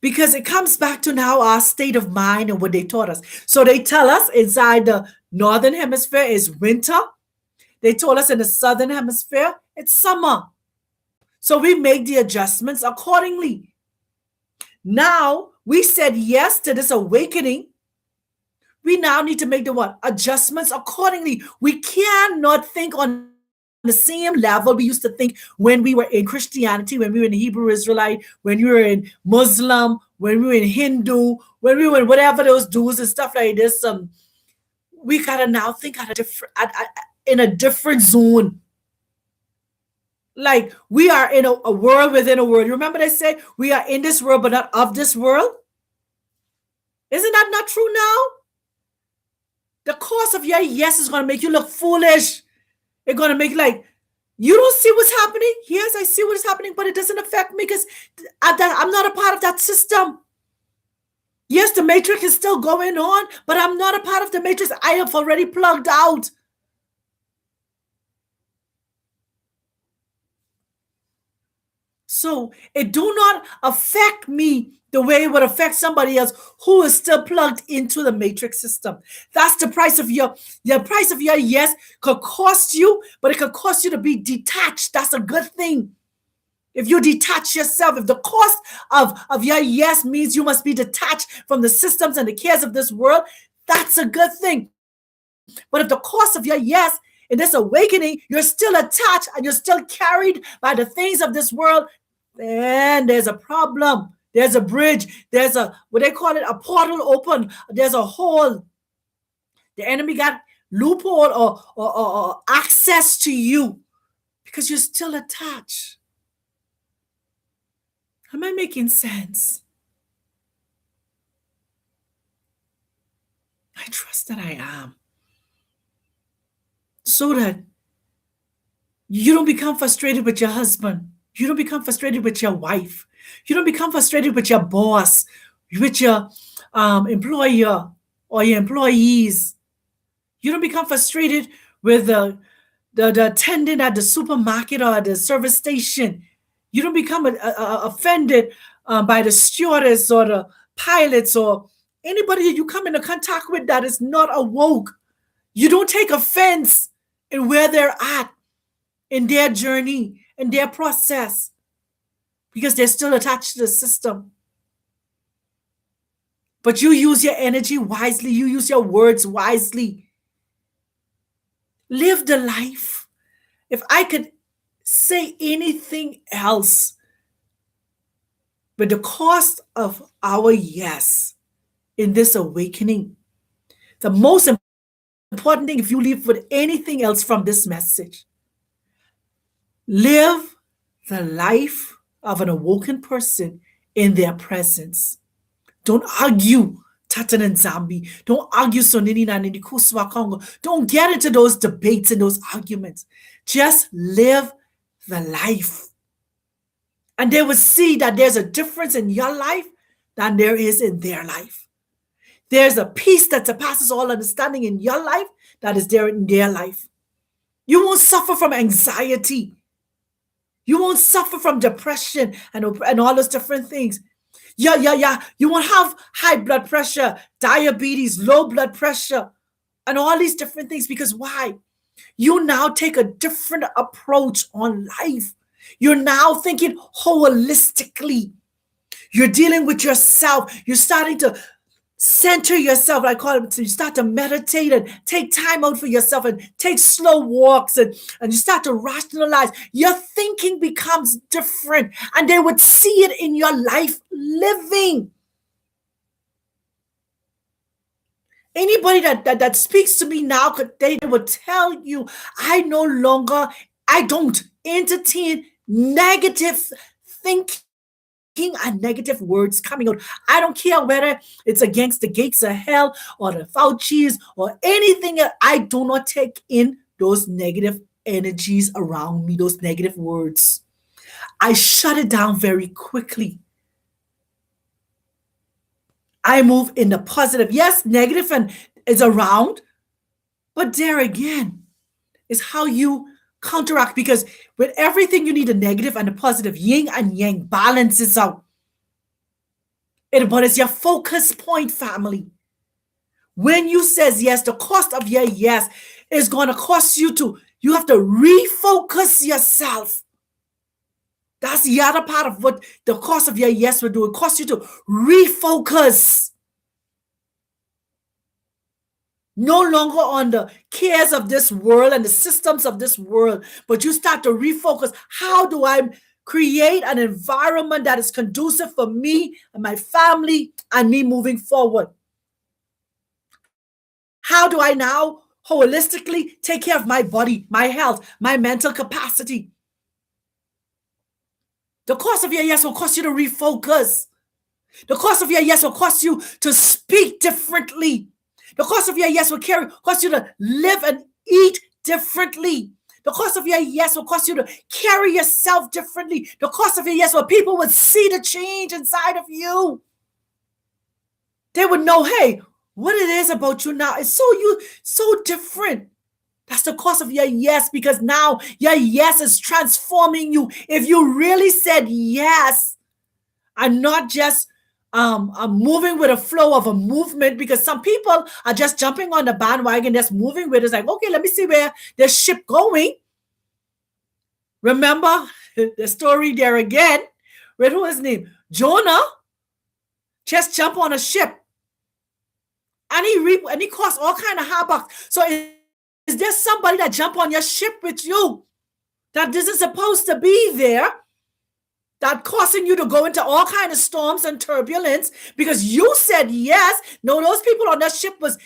Because it comes back to now our state of mind and what they taught us. So they tell us inside the Northern Hemisphere is winter. They told us in the Southern Hemisphere it's summer. So we make the adjustments accordingly. Now we said yes to this awakening. We now need to make the what? Adjustments accordingly. We cannot think on the same level we used to think when we were in Christianity, when we were in Hebrew Israelite, when we were in Muslim, when we were in Hindu, when we were in whatever those dudes and stuff like this. we gotta now think in a different zone. Like we are in a world within a world. You remember they say we are in this world but not of this world? Isn't that not true now? The cost of your yes is going to make you look foolish. It's going to make like, you don't see what's happening? Yes, I see what is happening, but it doesn't affect me because I'm not a part of that system. Yes, the matrix is still going on, but I'm not a part of the matrix. I have already plugged out. So it do not affect me the way it would affect somebody else who is still plugged into the matrix system. That's the price of your yes could cost you, but it could cost you to be detached. That's a good thing. If you detach yourself, if the cost of your yes means you must be detached from the systems and the cares of this world, that's a good thing. But if the cost of your yes in this awakening, you're still attached and you're still carried by the things of this world, then there's a problem. There's a bridge. There's a, what they call it, a portal open. There's a hole. The enemy got loophole or access to you because you're still attached. Am I making sense? I trust that I am. So that you don't become frustrated with your husband. You don't become frustrated with your wife. You don't become frustrated with your boss, with your employer or your employees. You don't become frustrated with the attendant at the supermarket or the service station. You don't become offended by the stewardess or the pilots or anybody you come into contact with that is not awoke. You don't take offense in where they're at in their journey, in their process, because they're still attached to the system. But you use your energy wisely. You use your words wisely. Live the life. If I could say anything else, but the cost of our yes in this awakening, the most important thing, if you leave with anything else from this message, live the life of an awoken person in their presence. Don't argue, Tatan and Zambi. Don't argue Sonini and Kuswa Congo. Don't get into those debates and those arguments. Just live the life. And they will see that there's a difference in your life than there is in their life. There's a peace that surpasses all understanding in your life that is there in their life. You won't suffer from anxiety. You won't suffer from depression and all those different things. Yeah. You won't have high blood pressure, diabetes, low blood pressure, and all these different things. Because why? You now take a different approach on life. You're now thinking holistically. You're dealing with yourself. You're starting to center yourself. I call it, so you start to meditate and take time out for yourself and take slow walks and you start to rationalize. Your thinking becomes different and they would see it in your life living. Anybody that speaks to me now, they would tell you, I don't entertain negative thinking and negative words coming out. I don't care whether it's against the gates of hell or the Fauci's or anything. I do not take in those negative energies around me, those negative words. I shut it down very quickly. I move in the positive. Yes, negative and is around, but there again is how you counteract, because with everything you need a negative and a positive. Yin and yang balances out. But it's your focus point, family. When you says yes, the cost of your yes is going to cost you have to refocus yourself. That's the other part of what the cost of your yes will do. It costs you to refocus. No longer on the cares of this world and the systems of this world, but you start to refocus. How do I create an environment that is conducive for me and my family and me moving forward? How do I now holistically take care of my body, my health, my mental capacity? The cost of your yes will cost you to refocus. The cost of your yes will cost you to speak differently. The cost of your yes will cost you to live and eat differently. The cost of your yes will cost you to carry yourself differently. The cost of your yes will people would see the change inside of you. They would know, hey, what it is about you now is so different. That's the cost of your yes, because now your yes is transforming you. If you really said yes and not just moving with a flow of a movement, because some people are just jumping on the bandwagon, just moving with it. It's like, okay, let me see where the ship going. Remember the story there again with who his name? Jonah just jump on a ship and he caused all kind of havoc. So is there somebody that jump on your ship with you that isn't supposed to be there, that causing you to go into all kind of storms and turbulence because you said yes? No, those people on that ship was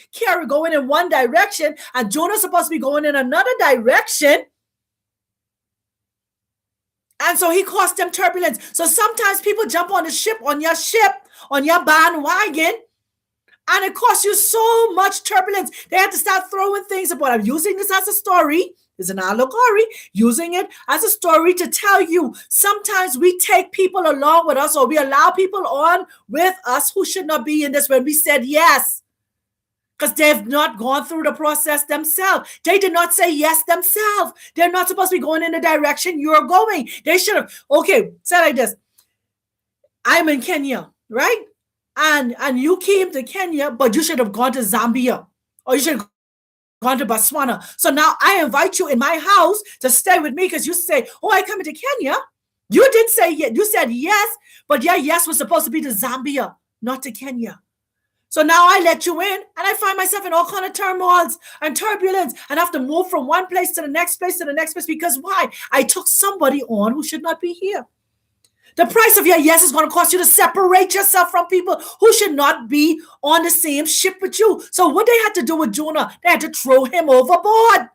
going in one direction and Jonah's supposed to be going in another direction. And so he caused them turbulence. So sometimes people jump on your ship, on your bandwagon, and it costs you so much turbulence. They had to start throwing things about. I'm using this as a story. It's an allegory, using it as a story to tell you sometimes we take people along with us, or we allow people on with us who should not be in this when we said yes, because they've not gone through the process themselves. They did not say yes themselves. They're not supposed to be going in the direction you're going. They should have, okay, say like this. I'm in Kenya, right? And you came to Kenya, but you should have gone to Zambia, or you should have gone to Botswana. So now I invite you in my house to stay with me because you say, oh, I come to Kenya. You did say yes. You said yes, but your yes was supposed to be to Zambia, not to Kenya. So now I let you in and I find myself in all kind of turmoils and turbulence and have to move from one place to the next place to the next place. Because why? I took somebody on who should not be here. The price of your yes is going to cost you to separate yourself from people who should not be on the same ship with you. So what they had to do with Jonah, they had to throw him overboard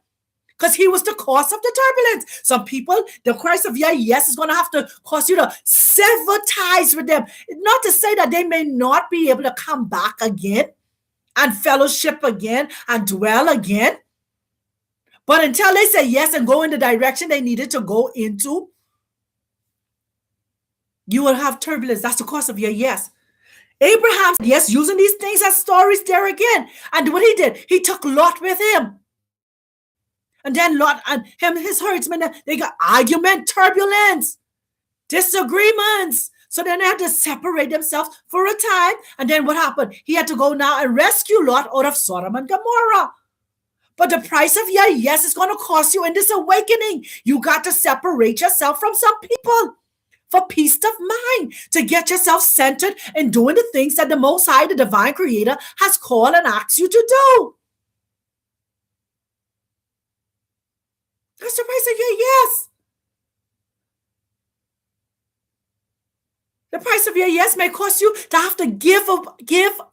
because he was the cause of the turbulence. Some people, the price of your yes is going to have to cost you to sever ties with them. Not to say that they may not be able to come back again and fellowship again and dwell again. But until they say yes and go in the direction they needed to go into, you will have turbulence. That's the cost of your yes. Abraham said yes, using these things as stories there again. And what he did, he took Lot with him. And then Lot and his herdsmen, they got argument, turbulence, disagreements. So then they had to separate themselves for a time. And then what happened? He had to go now and rescue Lot out of Sodom and Gomorrah. But the price of your yes is going to cost you in this awakening. You got to separate yourself from some people for peace of mind, to get yourself centered and doing the things that the Most High, the Divine Creator, has called and asked you to do. That's the price of your yes. The price of your yes may cost you to have to give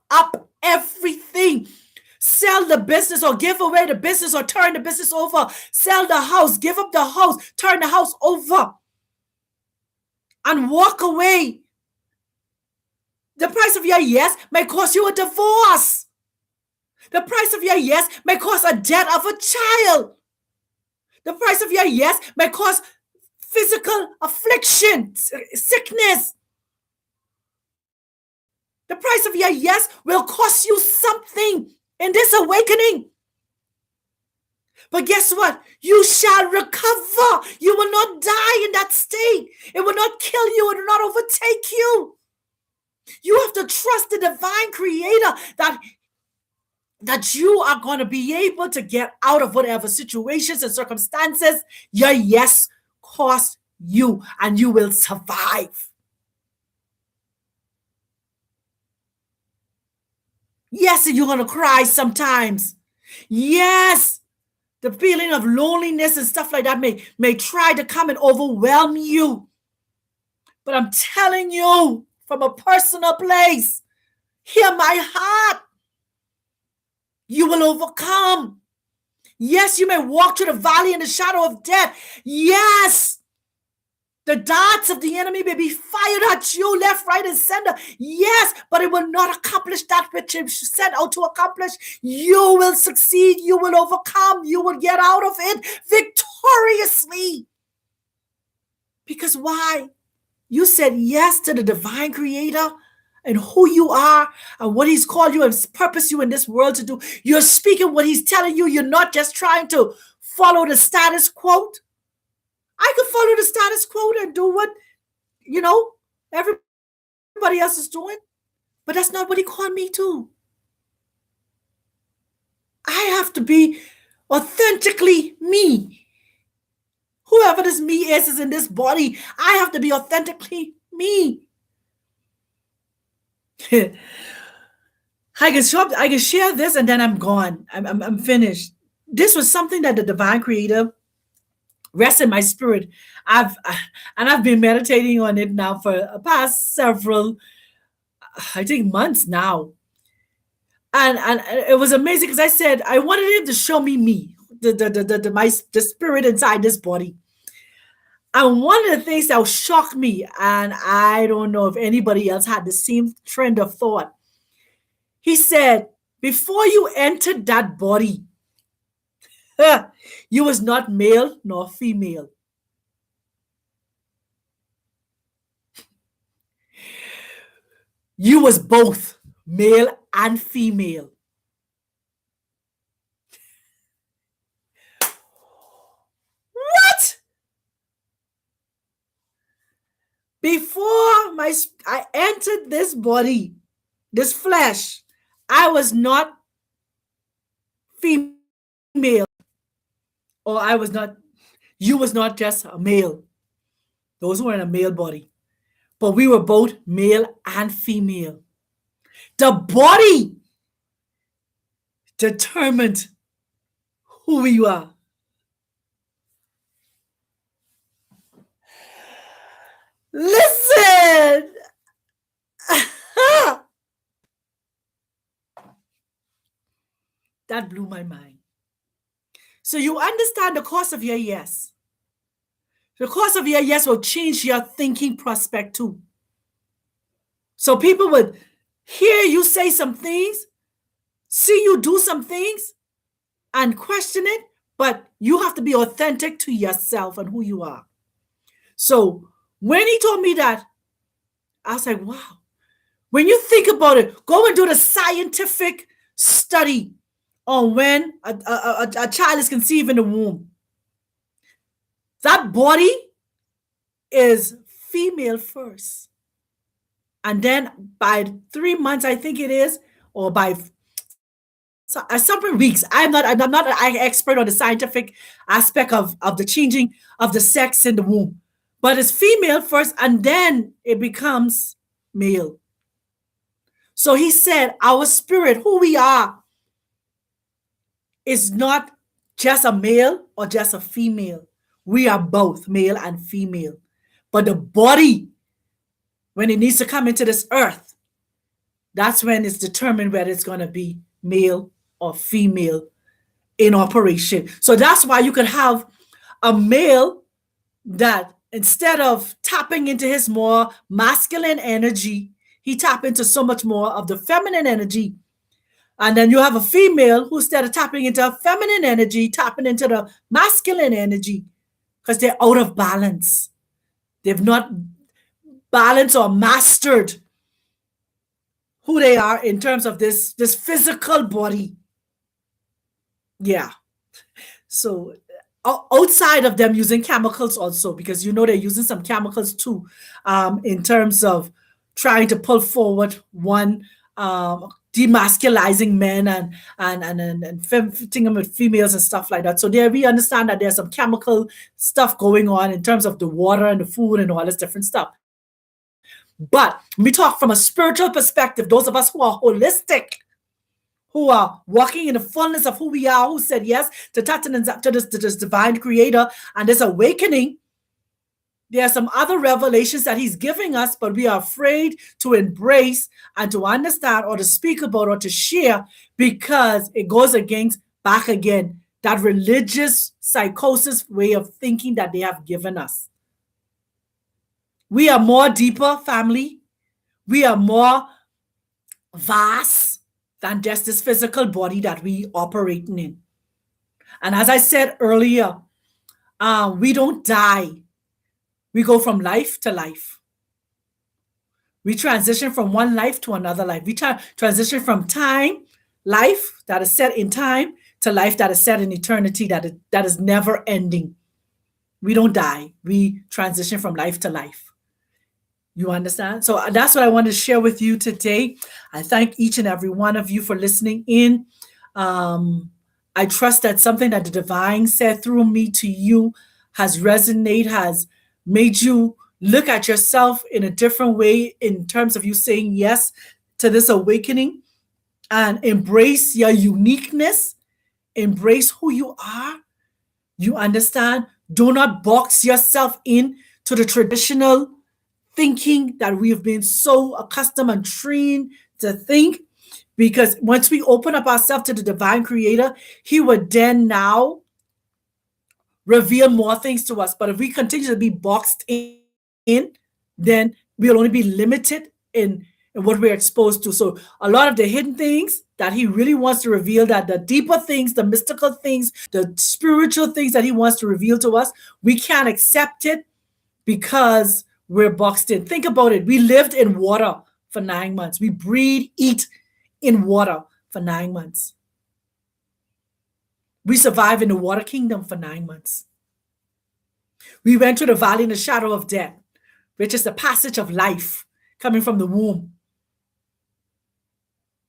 up everything. Sell the business or give away the business or turn the business over. Sell the house, give up the house, turn the house over, and walk away. The price of your yes may cost you a divorce. The price of your yes may cost a death of a child. The price of your yes may cost physical affliction, sickness. The price of your yes will cost you something in this awakening. But guess what? You shall recover. You will not die in that state. It will not kill you. It will not overtake you. You have to trust the Divine Creator that you are going to be able to get out of whatever situations and circumstances your yes cost you, and you will survive. Yes, you're going to cry sometimes. Yes, the feeling of loneliness and stuff like that may try to come and overwhelm you. But I'm telling you from a personal place, hear my heart. You will overcome. Yes, you may walk through the valley in the shadow of death. Yes, the darts of the enemy may be fired at you left, right, and center. Yes, but it will not accomplish that which it set out to accomplish. You will succeed. You will overcome. You will get out of it victoriously. Because why? You said yes to the divine creator and who you are and what he's called you and purpose you in this world to do. You're speaking what he's telling you. You're not just trying to follow the status quo. I could follow the status quo and do what, everybody else is doing. But that's not what he called me to. I have to be authentically me. Whoever this me is in this body. I have to be authentically me. I can share this and then I'm gone. I'm finished. This was something that the divine creator rests in my spirit. I've been meditating on it now for the past several, I think, months now. And it was amazing because I said I wanted him to show me, the spirit inside this body. And one of the things that shocked me, and I don't know if anybody else had the same trend of thought, he said, before you entered that body, you was not male nor female. You was both male and female. What? Before I entered this body, this flesh, I was not female, or you was not just a male. Those who were in a male body. But we were both male and female. The body determined who we are. Listen! That blew my mind. So you understand the cost of your yes. The cost of your yes will change your thinking prospect too. So people would hear you say some things, see you do some things, and question it, but you have to be authentic to yourself and who you are. So when he told me that, I was like, wow. When you think about it, go and do the scientific study on when a child is conceived in the womb. That body is female first. And then by 3 months, I think it is, or by several weeks, I'm not an expert on the scientific aspect of the changing of the sex in the womb. But it's female first, and then it becomes male. So he said, our spirit, who we are, is not just a male or just a female. We are both male and female. But the body, when it needs to come into this earth, that's when it's determined whether it's going to be male or female in operation. So that's why you could have a male that instead of tapping into his more masculine energy, he tap into so much more of the feminine energy. And then you have a female who, instead of tapping into feminine energy, tapping into the masculine energy, because they're out of balance. They've not balanced or mastered who they are in terms of this physical body. Yeah. So outside of them using chemicals also, because they're using some chemicals too, in terms of trying to pull forward one, demasculizing men and fitting with females and stuff like that. So there we understand that there's some chemical stuff going on in terms of the water and the food and all this different stuff. But when we talk from a spiritual perspective, those of us who are holistic, who are walking in the fullness of who we are, who said yes to this divine creator and this awakening, There are some other revelations that he's giving us, but we are afraid to embrace and to understand or to speak about or to share because it goes against, back again, that religious psychosis way of thinking that they have given us. We are more deeper, family. We are more vast than just this physical body that we operating in. And as I said earlier, we don't die. We go from life to life. We transition from one life to another life. We transition from time, life that is set in time, to life that is set in eternity, that is never ending. We don't die. We transition from life to life. You understand? So that's what I want to share with you today. I thank each and every one of you for listening in. I trust that something that the divine said through me to you has resonated, has made you look at yourself in a different way in terms of you saying yes to this awakening and embrace your uniqueness, embrace who you are. You understand? Do not box yourself in to the traditional thinking that we have been so accustomed and trained to think. Because once we open up ourselves to the divine creator, he would then now reveal more things to us. But if we continue to be boxed in, then we'll only be limited in what we're exposed to. So a lot of the hidden things that he really wants to reveal, that the deeper things, the mystical things, the spiritual things that he wants to reveal to us, we can't accept it because we're boxed in. Think about it. We lived in water for 9 months. We breathe, eat in water for 9 months. We survived in the water kingdom for 9 months. We went through the valley in the shadow of death, which is the passage of life coming from the womb.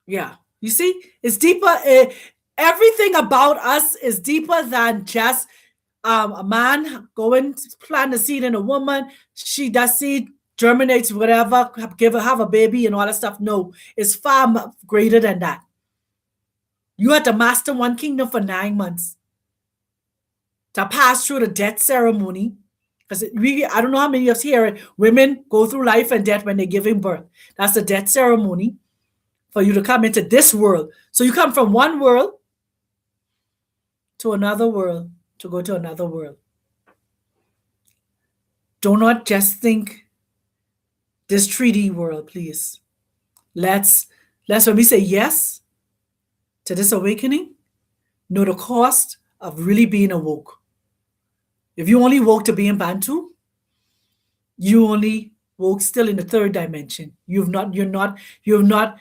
Yeah. You see, it's deeper. Everything about us is deeper than just a man going to plant a seed in a woman. That seed germinates, whatever, have a baby and all that stuff. No, it's far greater than that. You had to master one kingdom for 9 months to pass through the death ceremony. Because I don't know how many of us here, women go through life and death when they're giving birth. That's the death ceremony for you to come into this world. So you come from one world to another world to go to another world. Do not just think this 3D world, please. Let's when we say yes to this awakening, know the cost of really being awoke. If you only woke to be in Bantu, you only woke still in the third dimension. You're not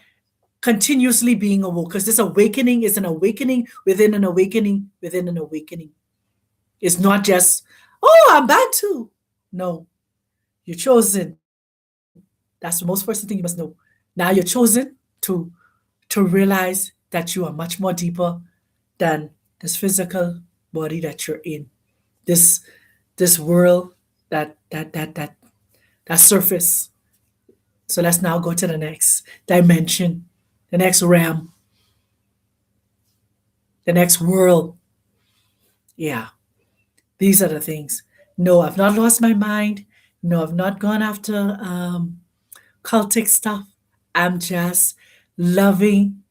continuously being awoke, because this awakening is an awakening within an awakening within an awakening. It's not just, oh, I'm Bantu. No, you're chosen. That's the most first thing you must know. Now you're chosen to realize that you are much more deeper than this physical body that you're in. This world, that surface. So let's now go to the next dimension, the next realm, the next world. Yeah, these are the things. No, I've not lost my mind. No, I've not gone after cultic stuff. I'm just loving